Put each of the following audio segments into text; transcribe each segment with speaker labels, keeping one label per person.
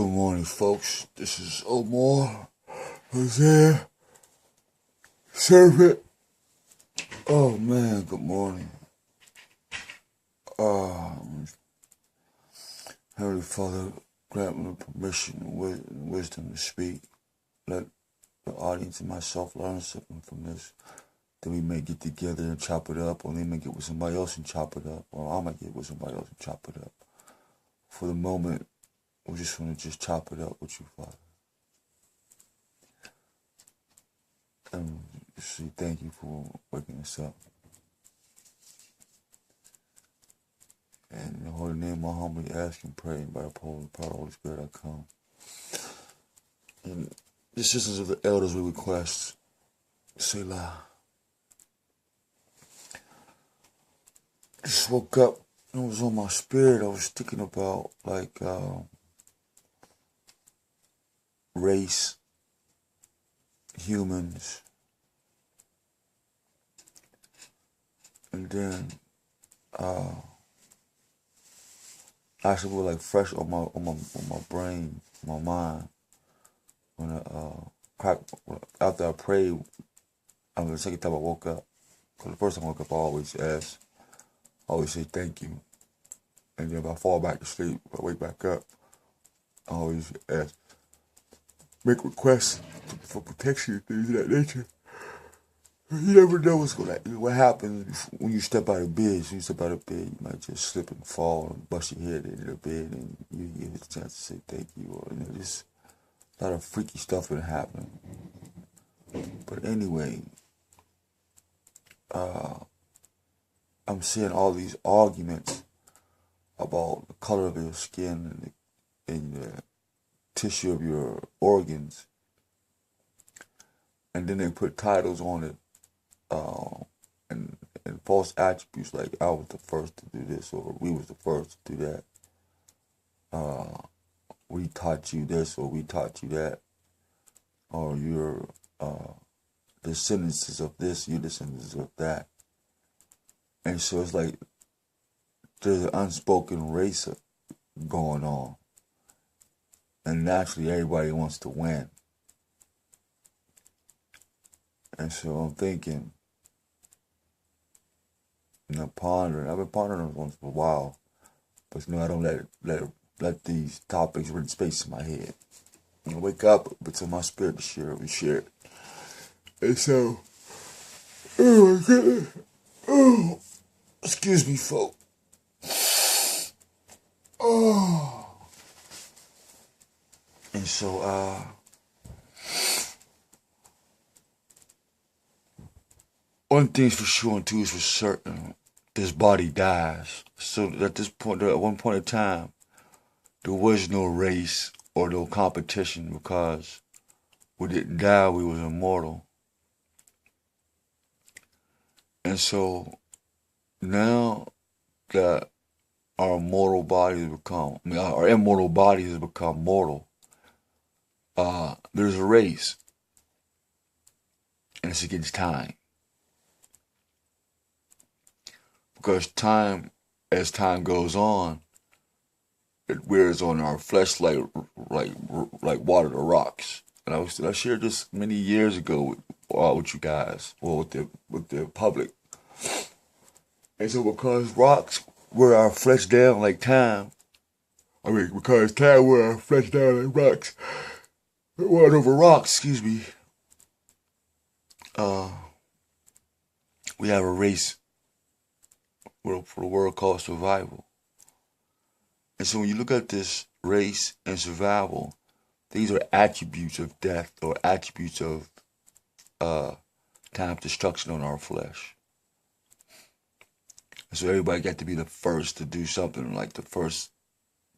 Speaker 1: Good morning, folks. This is Omar, Jose, Servant. Oh man, good morning. Heavenly Father, grant me permission and wisdom to speak. Let the audience and myself learn something from this. That we may get together and chop it up, or they may get with somebody else and chop it up, or I might get with somebody else and chop it up. For the moment, we just want to just chop it up with you, Father. And say thank you for waking us up. And in the holy name, I humbly ask and pray, and by the power of the Holy Spirit, I come. And the sisters of the elders we request, Selah. Just woke up, and it was on my spirit. I was thinking about, race, humans, and then, actually was like fresh on my brain, my mind. When after I prayed, the second time I woke up. Cause the first time I woke up, I always say thank you. And then if I fall back to sleep, I wake back up, I always ask, make requests for protection and things of that nature. You never know what happens when you step out of bed. So you step out of bed, you might just slip and fall and bust your head into the bed, and you get a chance to say thank you. Or just a lot of freaky stuff that happen. But anyway, I'm seeing all these arguments about the color of your skin and the tissue of your organs, and then they put titles on it. And false attributes like I was the first to do this, or we was the first to do that. We taught you this, or we taught you that, or you're descendants of this, you're descendants of that. And so it's like there's an unspoken race going on, and naturally everybody wants to win. And so I'm thinking, and I'm pondering. I've been pondering on this for a while, but I don't let these topics rent space in my head. When I wake up, it's in my spirit to share it. We share it. And so, oh my goodness, oh, excuse me, folks. Oh, and so one thing's for sure and two is for certain. This body dies. So at one point in time, there was no race or no competition because we didn't die, we was immortal. And so now that our immortal bodies have become mortal, there's a race. And it's against time. Because as time goes on, it wears on our flesh like water to rocks. And I shared this many years ago with you guys, or with the public. And so because rocks wear our flesh down like time, because time wear our flesh down like rocks, water over rocks, excuse me. We have a race for the world called survival. And so when you look at this race and survival, these are attributes of death or attributes of time destruction on our flesh. And so everybody got to be the first to do something, like the first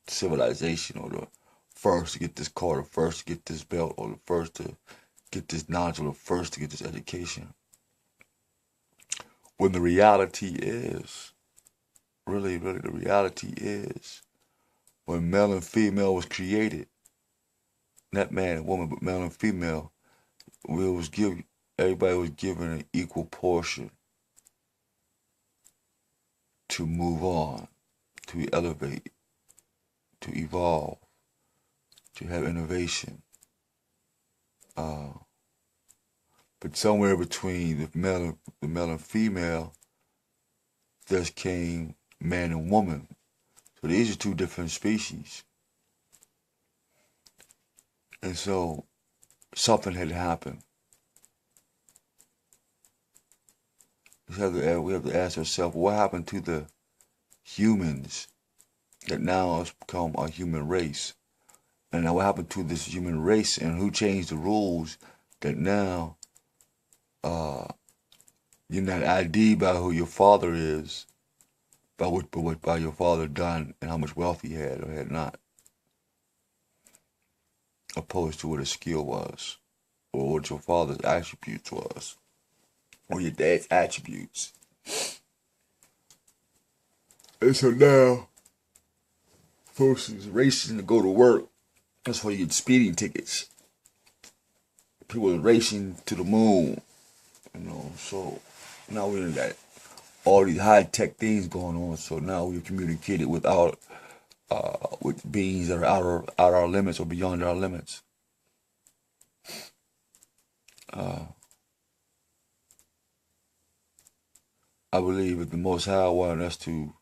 Speaker 1: civilization, or the first to get this car, the first to get this belt, or the first to get this knowledge, or the first to get this education. When the reality is, really the reality is, when male and female was created, not man and woman, but male and female, everybody was given an equal portion to move on, to elevate, to evolve, to have innovation. But somewhere between the male and female, there came man and woman. So these are two different species. And so something had happened. We have to ask ourselves, what happened to the humans that now has become a human race? And now what happened to this human race, and who changed the rules that now you're not ID'd by who your father is, by what your father done and how much wealth he had or had not, opposed to what his skill was, or what your father's attributes was, or your dad's attributes. And so now, folks is racing to go to work. That's why you get speeding tickets. People are racing to the moon, so now we got all these high-tech things going on, so now we're communicated with beings that are out our limits or beyond our limits. I believe if the Most High wanted us to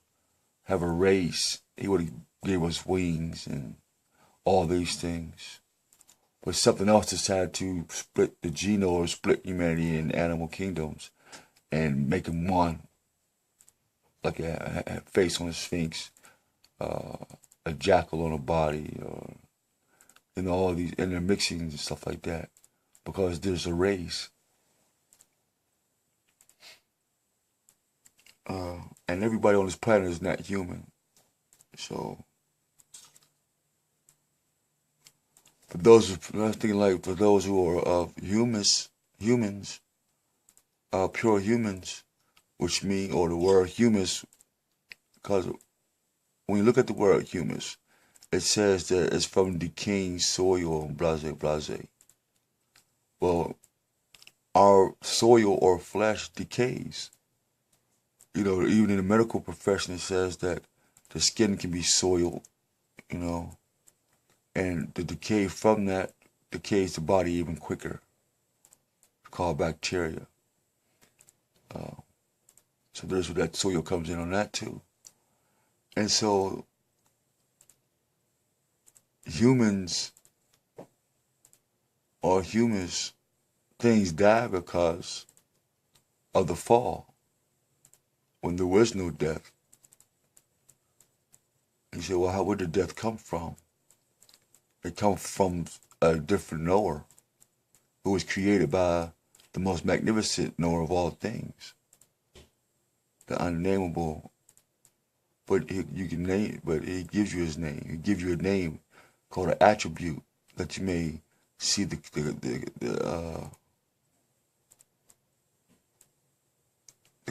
Speaker 1: have a race, He would have gave us wings and all these things. But something else decided to split the genome, or split humanity in animal kingdoms and make them one. Like a face on a sphinx, a jackal on a body, or all these intermixings and stuff like that, because there's a race, and everybody on this planet is not human. So, for those who are of humans, pure humans, which mean, or the word humans, because when you look at the word humans, it says that it's from decaying soil and blase. Well, our soil or flesh decays. Even in the medical profession, it says that the skin can be soiled, and the decay from that decays the body even quicker. It's called bacteria. So there's where that soil comes in on that too. And so humans, things die because of the fall. When there was no death. You say, well, where did death come from? It comes from a different knower who was created by the most magnificent knower of all things. The unnameable, but you can name, but He gives you His name. He gives you a name called an attribute that you may see the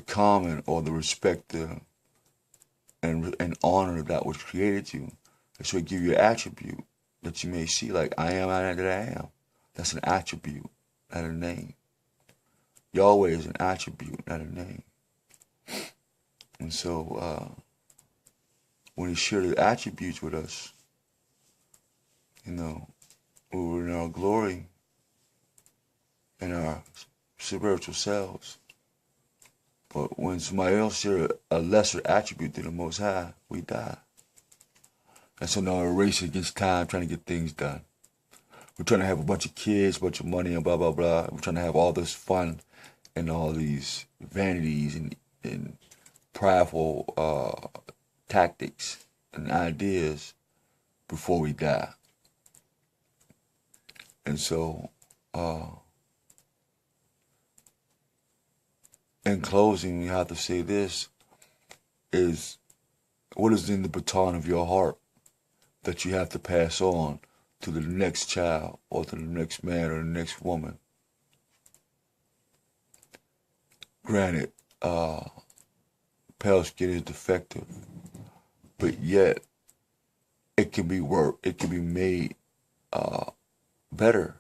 Speaker 1: common or the respect and honor that was created you. And so He give you an attribute that you may see, like I am that I am. That's an attribute, not a name. Yahweh is an attribute, not a name. And so when He shared His attributes with us, we were in our glory, in our spiritual selves. But when somebody else shares a lesser attribute than the Most High, we die. And so now we're racing against time, trying to get things done. We're trying to have a bunch of kids, a bunch of money, and blah, blah, blah. We're trying to have all this fun and all these vanities and prideful tactics and ideas before we die. And so, in closing, we have to say this is, what is in the baton of your heart that you have to pass on to the next child or to the next man or the next woman? Granted, pale skin is defective, but yet it can be made better.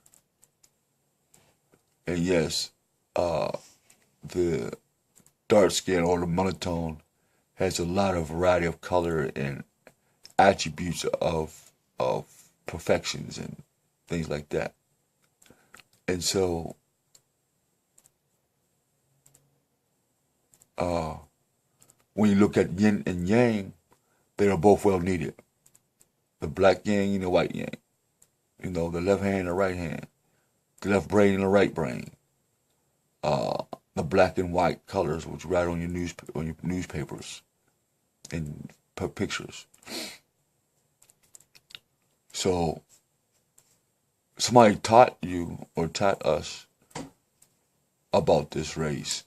Speaker 1: And yes, the dark skin or the monotone has a lot of variety of color and attributes of perfections and things like that. And so, when you look at yin and yang, they are both well needed. The black yang and the white yang. You know, the left hand and the right hand. The left brain and the right brain. The black and white colors, which you write on your newspapers and pictures. So, somebody taught you or taught us about this race.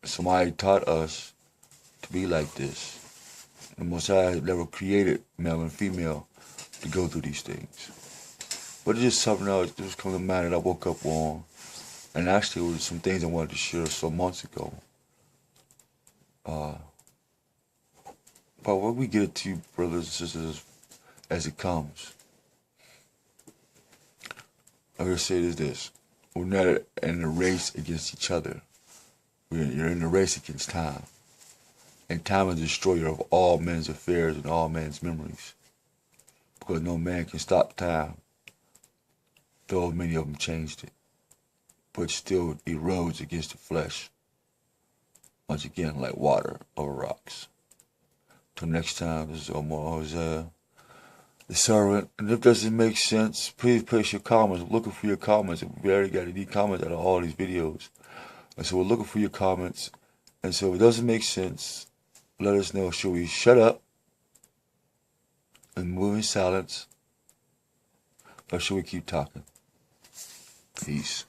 Speaker 1: Somebody taught us to be like this. The Messiah never created male and female to go through these things. But it's just something else. It just comes to mind that I woke up on. And actually, it was some things I wanted to share some months ago. But when we get it to you, brothers and sisters, as it comes, I'm going to say this. We're not in a race against each other. You're in a race against time. And time is the destroyer of all men's affairs and all men's memories. Because no man can stop time, though many of them changed it. But still it erodes against the flesh. Once again, like water over rocks. Till next time, this is Omar Hosea, the servant. And if it doesn't make sense, please place your comments. We're looking for your comments. We already got any comments out of all these videos. And so we're looking for your comments. And so if it doesn't make sense, let us know. Should we shut up and move in silence? Or should we keep talking? Peace.